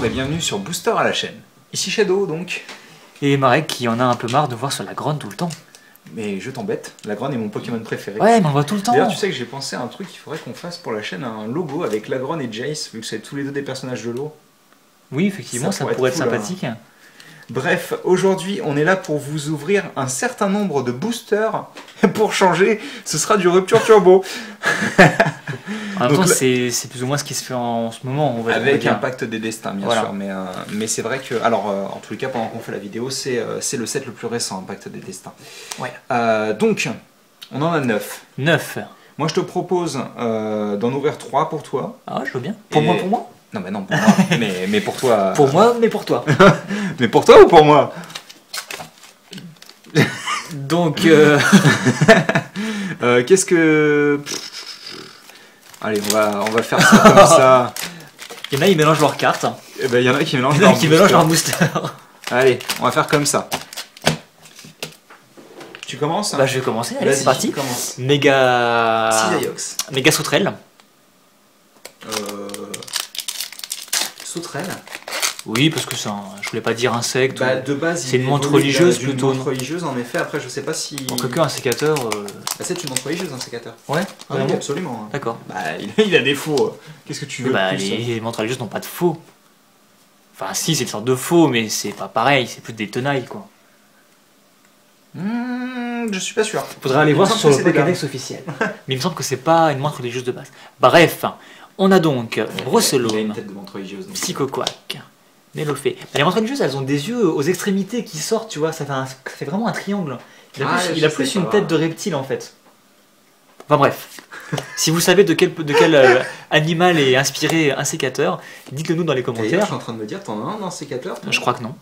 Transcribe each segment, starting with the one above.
et bienvenue sur Booster à la chaîne. Ici Shadow donc. Et Marek qui en a un peu marre de voir sur la grogne tout le temps. Mais je t'embête, la grogne est mon Pokémon préféré. Ouais, mais on le voit tout le temps. D'ailleurs tu sais que j'ai pensé à un truc, il faudrait qu'on fasse pour la chaîne un logo avec Lagron et Jace, vu que c'est tous les deux des personnages de l'eau. Oui, effectivement, ça pourrait être cool, sympathique. Hein. Bref, aujourd'hui on est là pour vous ouvrir un certain nombre de boosters. Pour changer, ce sera du Rupture Turbo. En même temps, c'est plus ou moins ce qui se fait en ce moment. On va avec dire. un pacte des destins, bien sûr. Mais c'est vrai que, alors, en tous les cas, pendant qu'on fait la vidéo, c'est le set le plus récent, un pacte des destins. Ouais. Donc, on en a 9. 9. Moi, je te propose d'en ouvrir 3 pour toi. Ah ouais, je veux bien. Pour moi, pour moi. Non, mais non, pour moi. mais pour toi. Pour moi, mais pour toi. Mais pour toi ou pour moi? Donc, qu'est-ce que... Allez, on va faire ça comme ça. Il y en a, ils mélangent leurs cartes. Eh ben, il y en a qui mélangent leurs boosters. Allez, on va faire comme ça. Tu commences? Bah, je vais commencer. Allez, c'est parti. Commence. Méga. Sidaiox. Méga sauterelle. Sauterelle. Oui, parce que c'est je voulais pas dire insecte. Bah, de base, c'est une montre religieuse plutôt. Une montre religieuse, en effet. Après, je sais pas si. En quelque un sécateur. Ah, c'est une montre religieuse, un sécateur. Ouais, ah, oui, absolument. D'accord. Bah, il a des faux. Qu'est-ce que tu veux? Bah, les montres religieuses n'ont pas de faux. Enfin, si, c'est une sorte de faux, mais c'est pas pareil, c'est plus des tenailles, quoi. Je suis pas sûr. Faudrait aller voir sur le Pokédex officiel. Mais il me semble que c'est pas une montre religieuse de base. Bref, on a donc Brosselome, Psychoquack, Melofée. Les montres religieuses, elles ont des yeux aux extrémités qui sortent, tu vois, ça fait vraiment un triangle. Il a plus une tête de reptile en fait. Enfin bref, si vous savez de quel animal est inspiré un sécateur, dites-le nous dans les commentaires. Je suis en train de me dire, t'en as un sécateur? Je crois que non.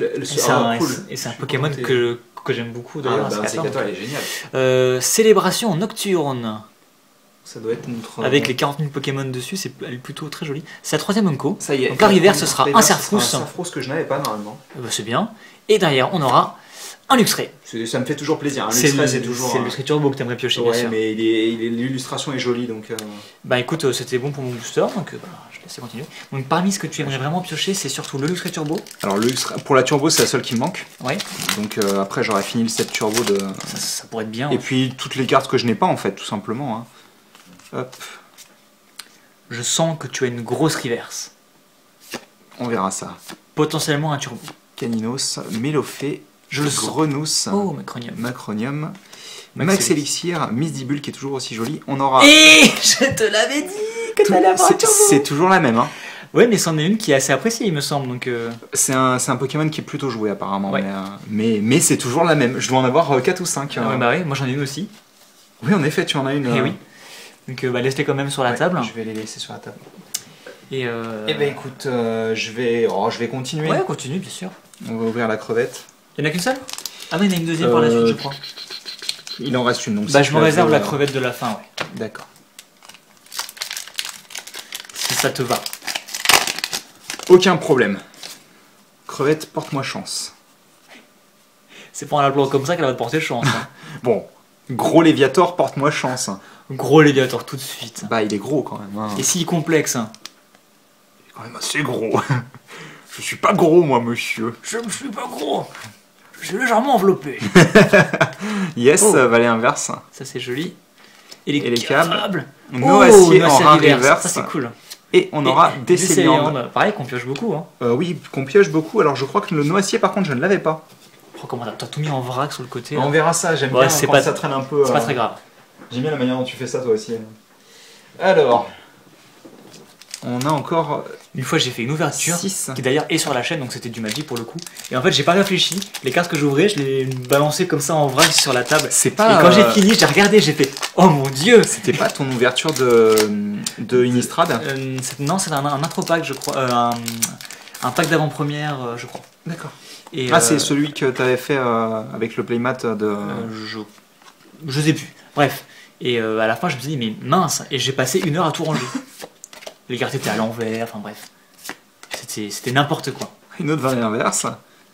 Et c'est un Pokémon que j'aime beaucoup d'ailleurs. Un sécateur, il est génial. Célébration nocturne. Ça doit être notre... Avec les 40 000 Pokémon dessus, elle est plutôt très jolie. C'est la troisième Unco. Ça y est. Donc l'arrivée, ce sera un Serfrousse. Un Serfrousse que je n'avais pas normalement. Bah, c'est bien. Et derrière, on aura un Luxray. Ça me fait toujours plaisir. C'est le Luxray Turbo que tu aimerais piocher, bien sûr. Mais l'illustration est jolie. Donc, bah écoute, c'était bon pour mon booster, donc je vais laisser continuer. Donc parmi ce que tu aimerais vraiment piocher, c'est surtout le Luxray Turbo. Alors pour la Turbo, c'est la seule qui me manque. Ouais. Donc après, j'aurais fini le set Turbo de... Ça pourrait être bien. Et puis toutes les cartes que je n'ai pas en fait, tout simplement. Hein. Hop. Je sens que tu as une grosse reverse. On verra ça. Potentiellement un Turbo. Caninos, Melofée, Grenousse, Macronium, Max Elixir, Misdibule qui est toujours aussi jolie. On aura... Et je te l'avais dit que tu allais avoir un Turbo. C'est toujours la même. Hein. Ouais, mais c'en est une qui est assez appréciée, il me semble. Donc c'est un Pokémon qui est plutôt joué apparemment. Ouais. Mais c'est toujours la même. Je dois en avoir 4 ou 5. Ah ouais, bah oui, moi j'en ai une aussi. Oui, en effet, tu en as une. Et oui. Donc laisse-les quand même sur la table. Je vais les laisser sur la table. Et eh ben écoute, je vais continuer. Ouais, continue, bien sûr. On va ouvrir la crevette. Il n'y en a qu'une seule? Ah non, il y en a une deuxième par la suite, je crois. Il en reste une. Donc bah, je me réserve la crevette de la fin, ouais. D'accord. Si ça te va. Aucun problème. Crevette, porte-moi chance. C'est pas en l'appelant comme ça qu'elle va te porter chance. Hein. Bon, gros Léviator, porte-moi chance. Gros Léviator tout de suite. Bah, il est gros quand même. Hein. Et s'il est complexe? Il est quand même assez gros. Je suis pas gros, moi, monsieur. Je ne suis pas gros. Je suis légèrement enveloppé. Yes, valet inverse. Ça, c'est joli. Et les câbles. Noacier en reverse. Ça, c'est cool. Et on aura Décéliande. Pareil, qu'on pioche beaucoup. Hein. Oui, qu'on pioche beaucoup. Alors, je crois que le Noacier, par contre, je ne l'avais pas. Oh, comment t'as tout mis en vrac sur le côté? On verra ça, j'aime bien quand ça traîne un peu. C'est pas très grave. J'aime bien la manière dont tu fais ça, toi aussi. Alors... On a encore... Une fois j'ai fait une ouverture 6. Qui d'ailleurs est sur la chaîne, donc c'était du Magic pour le coup. Et en fait j'ai pas réfléchi, les cartes que j'ouvrais je les balancais comme ça en vrac sur la table. C'est pas... Et quand j'ai fini j'ai regardé, j'ai fait oh mon dieu. C'était pas ton ouverture de Innistrad? Non, c'est un intro pack je crois, un pack d'avant-première je crois. D'accord. C'est celui que tu avais fait avec le playmat de... Je sais plus, bref. Et à la fin je me suis dit mais mince, et j'ai passé 1 heure à tout ranger. Les cartes étaient à l'envers, enfin bref. C'était n'importe quoi. Une autre valet inverse.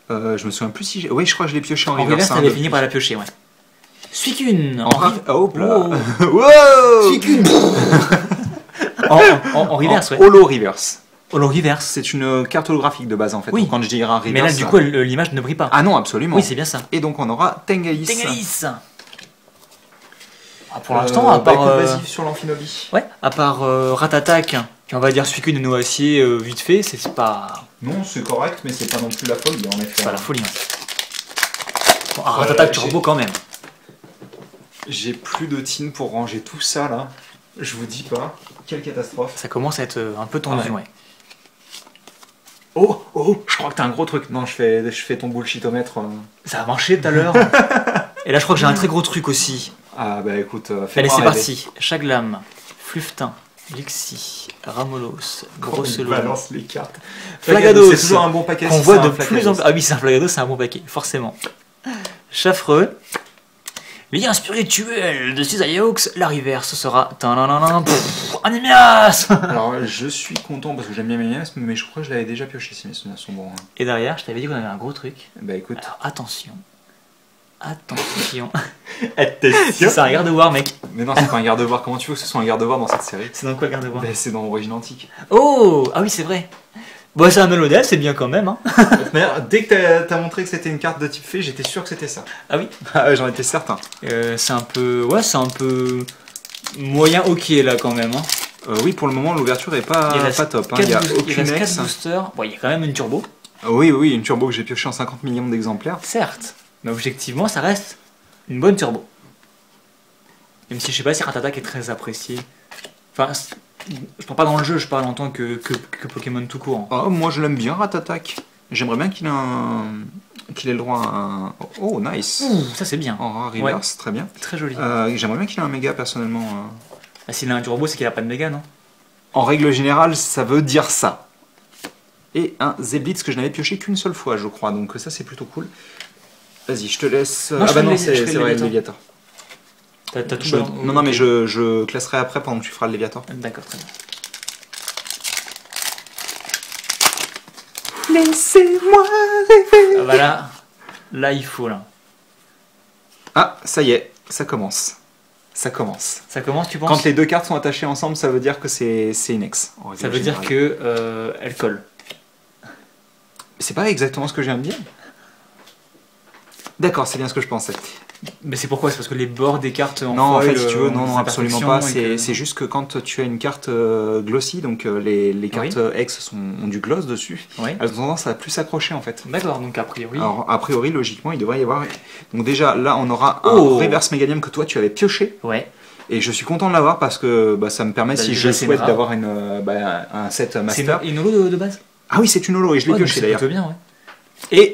Je me souviens plus si j'ai... Oui, je crois que je l'ai pioché en reverse. En reverse, t'avais fini par la piocher, ouais. Suicune Oh là. Suicune En reverse, ouais. Holo reverse. Holo reverse. C'est une carte holographique de base en fait. Oui. Donc, quand je dirais un reverse. Mais là, du coup, l'image ne brille pas. Ah non, absolument. Oui, c'est bien ça. Et donc, on aura Tengaïs. Tengaïs. Ah, pour l'instant, à part. Vas-y sur l'Amphinobi. Ouais, à part Ratatak, qui on va dire celui que nous acier vite fait, c'est pas. Non, c'est correct, mais c'est pas non plus la folie en effet. C'est pas la folie. Bon, Ratatak turbo quand même. J'ai plus de tin pour ranger tout ça là. Je vous dis pas. Quelle catastrophe. Ça commence à être un peu tendu, ouais. Oh, je crois que t'as un gros truc. Non, je fais ton bullshitomètre. Ça a marché tout à l'heure. Et là, je crois que j'ai un très gros truc aussi. Ah bah écoute, allez, c'est parti. Chaglam, Fluftin, Lixi, Ramolos, Grosselot. Balance les cartes. Flagados. C'est toujours un bon paquet. On voit de plus en plus. Ah oui, c'est un Flagados, c'est un bon paquet, forcément. Chaffreux. Lien spirituel de Cisaillaux, la rivière, ce sera. Animias. Alors, je suis content parce que j'aime bien Animias, mais je crois que je l'avais déjà pioché si mes souvenirs sont bons. Et derrière, je t'avais dit qu'on avait un gros truc. Bah écoute. Alors, attention. Attention. C'est un garde-voir, mec. Mais non, c'est pas un garde-voir. Comment tu veux que ce soit un garde-voir dans cette série? C'est dans quoi le garde-voir? Bah, c'est dans Origine Antique. Oh. Ah oui, c'est vrai. Bon, c'est un holodel, c'est bien quand même. Hein. Dès que t'as montré que c'était une carte de type fée, j'étais sûr que c'était ça. Ah oui? Ah, j'en étais certain. C'est un peu... Ouais, c'est un peu... moyen ok là quand même. Hein. Oui, pour le moment, l'ouverture est pas top. Hein. Il y a aucune ex. Bon, il y a quand même une turbo. Oui, une turbo que j'ai pioché en 50 millions d'exemplaires. Certes. Mais objectivement, ça reste une bonne turbo. Même si je sais pas si Ratatak est très apprécié. Enfin, je parle pas dans le jeu, je parle en tant que Pokémon tout court. Oh, moi je l'aime bien Ratatak. J'aimerais bien qu'il ait le droit à un... Oh, nice. Ça c'est bien. En reverse, très bien. Très joli. J'aimerais bien qu'il ait un méga personnellement. S'il a un turbo, c'est qu'il a pas de méga, non? En règle générale, ça veut dire ça. Et un Zeblitz que je n'avais pioché qu'une seule fois, je crois. Donc ça c'est plutôt cool. Vas-y, je te laisse... Non, ah bah non, c'est vrai, le Léviator. T'as tout Non, mais je classerai après pendant que tu feras le Léviator. D'accord, très bien. Laissez-moi rêver. Ah bah là il faut là. Ah, ça y est, ça commence. Ça commence. Ça commence, tu penses? Quand les deux cartes sont attachées ensemble, ça veut dire que c'est une ex. Ça veut dire que elle colle. C'est pas exactement ce que je viens de dire. D'accord, c'est bien ce que je pensais. Mais c'est pourquoi? C'est parce que les bords des cartes en non, foil, en fait, si tu veux, non, absolument pas. C'est juste que quand tu as une carte glossy, donc les cartes X ont du gloss dessus, elles ont tendance à plus s'accrocher en fait. D'accord, donc a priori. Alors, a priori, logiquement, il devrait y avoir. Donc, déjà, là, on aura un reverse Meganium que toi tu avais pioché. Ouais. Et je suis content de l'avoir parce que ça me permet, si je souhaite, d'avoir un set master. C'est une holo de base? Ah oui, c'est une holo et je l'ai pioché d'ailleurs. C'est bien, ouais. Et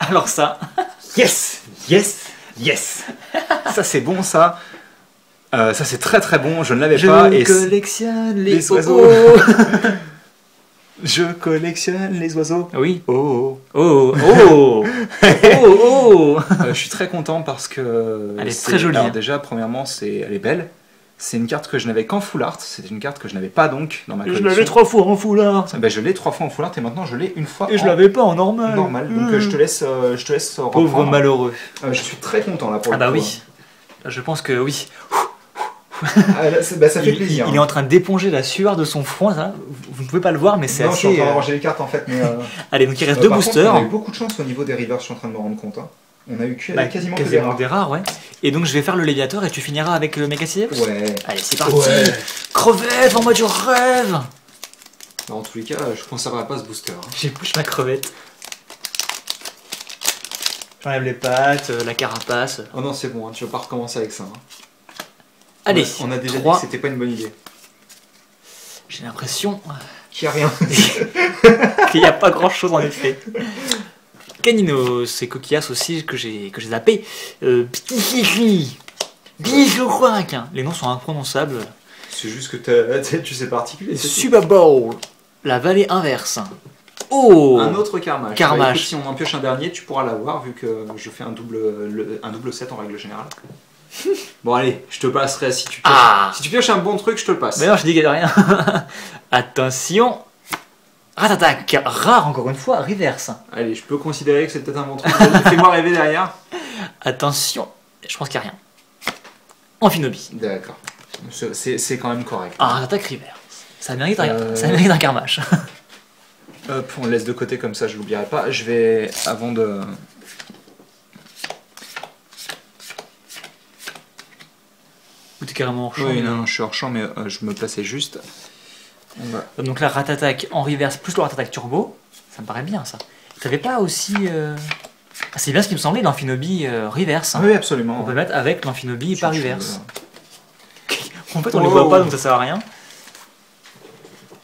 alors ça. Yes. Ça c'est bon ça. Ça c'est très très bon, je ne l'avais pas. Je collectionne les oiseaux. Je collectionne les oiseaux. Oui. Oh. Je suis très content parce que... Elle est très jolie. Alors déjà, premièrement, elle est belle. C'est une carte que je n'avais qu'en full art. C'était une carte que je n'avais pas donc dans ma collection. Je l'avais 3 fois en full art. Je l'ai 3 fois en full art et maintenant je l'ai une fois et je l'avais pas en normal. Donc je te laisse pauvre reprendre. Malheureux. Je suis très content là pour le coup. Ah bah oui. Je pense que oui. Ça fait plaisir. Il est en train d'éponger la sueur de son front. Ça. Vous ne pouvez pas le voir, mais c'est assez... Non, je suis en train de ranger les cartes en fait. Mais allez, donc il reste 2 boosters. On a eu beaucoup de chance au niveau des rivers, je suis en train de me rendre compte. On a eu quasiment des rares, ouais. Et donc je vais faire le Léviator et tu finiras avec le Mega Cisaillaux. Ouais. Allez, c'est parti. Ouais. Crevette, en mode du rêve. En tous les cas, je conserverai pas ce booster. J'ai push ma crevette. J'enlève les pattes, la carapace. Oh non, c'est bon, tu vas pas recommencer avec ça. Allez, on a déjà dit que c'était pas une bonne idée. J'ai l'impression qu'il n'y a rien. Qu'il n'y a pas grand chose en effet. Canino, c'est Coquillas aussi que j'ai zappé. Bijourac. Les noms sont imprononçables. C'est juste que tu sais particulier. Subabowl, la vallée inverse. Oh, un autre Carmage. Carmage. Si on en pioche un dernier, tu pourras l'avoir vu que je fais un double set en règle générale. Bon allez, je te passerai si tu pioches. Si tu pioches un bon truc, je te le passe. Mais non, je dis qu'il n'y a rien. Attention. Ratatak, rare encore une fois, reverse. Allez, je peux considérer que c'est peut-être un bon truc. Fais-moi rêver derrière. Attention, je pense qu'il n'y a rien. Amphinobi. D'accord. C'est quand même correct. Ratatak reverse. Ça mérite un karmash. Hop, on le laisse de côté comme ça, je l'oublierai pas. Je vais, avant de... Ou t'es carrément hors champ? Oui, non, je suis hors champ, mais je me plaçais juste. Donc là, Rat-Attack en reverse plus le Rat-Attack turbo, ça me paraît bien ça. T'avais pas aussi... Ah, c'est bien ce qui me semblait, l'Amphinobi reverse. Hein. Oui, absolument. On peut mettre avec l'Amphinobi par reverse. En fait, on les voit pas, donc ça sert à rien.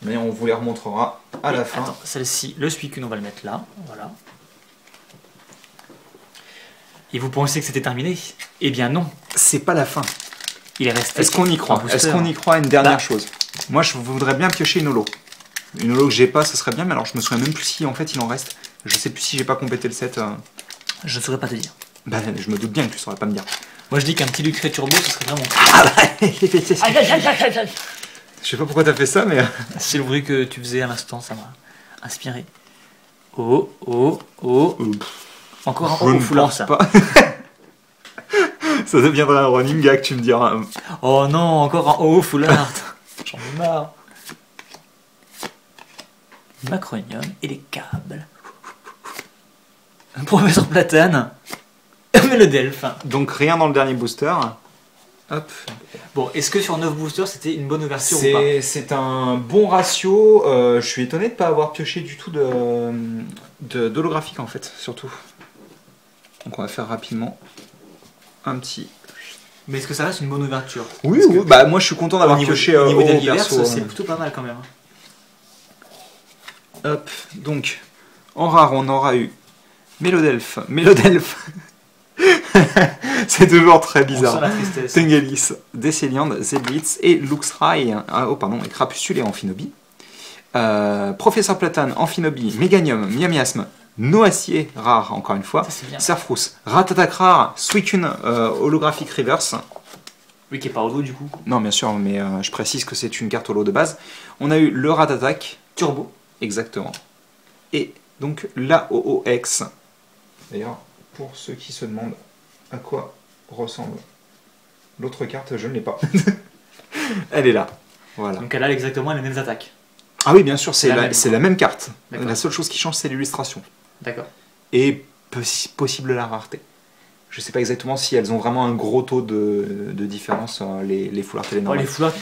Mais on vous les remontrera à la fin. Attends, celle-ci, le Suicune, on va le mettre là. Voilà. Et vous pensez que c'était terminé? Eh bien non. C'est pas la fin. Il est resté. Est-ce qu'on y croit? Est-ce qu'on y croit à une dernière chose? Moi, je voudrais bien piocher une holo. Une holo que j'ai pas, ce serait bien, mais alors je me souviens même plus si en fait il en reste. Je sais plus si j'ai pas complété le set. Je ne saurais pas te dire. Bah, je me doute bien que tu saurais pas me dire. Moi, je dis qu'un petit Lucret turbo, ce serait vraiment. Ah bah, je sais pas pourquoi t'as fait ça, mais. C'est le bruit que tu faisais à l'instant, ça m'a inspiré. Oh, oh, oh. Encore un haut foulard, ça. Pas. Ça deviendra un running gag, tu me diras. Oh non, encore un haut foulard. J'en ai marre. Macronium et les câbles. Professeur Platane. Mais le Delph. Donc rien dans le dernier booster. Hop. Bon, est-ce que sur 9 boosters c'était une bonne ouverture ou pas? C'est un bon ratio. Je suis étonné de ne pas avoir pioché du tout d'holographique en fait, surtout. Donc on va faire rapidement un petit. Mais est-ce que ça reste une bonne ouverture? Oui, oui. Bah moi je suis content d'avoir pioché au niveau des perso. C'est plutôt pas mal quand même. Hop, donc en rare on aura eu Mélodelph. C'est toujours très bizarre. Tengelis, Décéliande, Zeblitz et Luxray, oh pardon, et Crapuscule et Amphinobi. Professeur Platane, Amphinobi, Méganium, Miamiasme, Noacier, rare encore une fois, Serfrousse, Rat-Attack rare, Suicune holographique reverse. Oui, qui est pas holo du coup. Non, bien sûr, mais je précise que c'est une carte holo de base. On a eu le Rat-Attack turbo. Exactement. Et donc la OOX. D'ailleurs, pour ceux qui se demandent à quoi ressemble l'autre carte, je ne l'ai pas. Elle est là. Voilà. Donc elle a exactement les mêmes attaques. Ah oui, bien sûr, c'est la même carte. La seule chose qui change, c'est l'illustration. D'accord. Et possible la rareté. Je sais pas exactement si elles ont vraiment un gros taux de différence, les foulards et les normales. Les foulards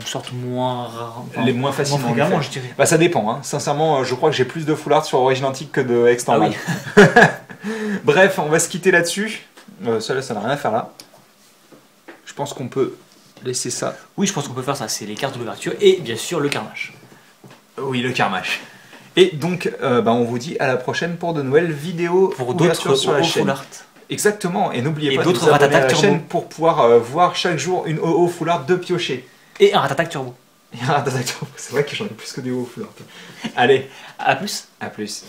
sortent moins rares. Les moins facilement. Moins je dirais. Bah, ça dépend. Hein. Sincèrement, je crois que j'ai plus de foulards sur Origin Antique que de Ex normal. Ah oui. Bref, on va se quitter là-dessus. Ça n'a rien à faire là. Je pense qu'on peut laisser ça. Oui, je pense qu'on peut faire ça. C'est les cartes de l'ouverture et bien sûr le karmash. Oui, le karmash. Et donc, on vous dit à la prochaine pour de nouvelles vidéos pour d'autres sur la chaîne. Full-art. Exactement, et n'oubliez pas de vous vous abonner à la turbo. chaîne pour pouvoir voir chaque jour une OO Full-Art de piocher. Et un Rat-Attack turbo. Et un Rat-Attack turbo, c'est vrai que j'en ai plus que des OO Full-Art. Allez, à plus. À plus.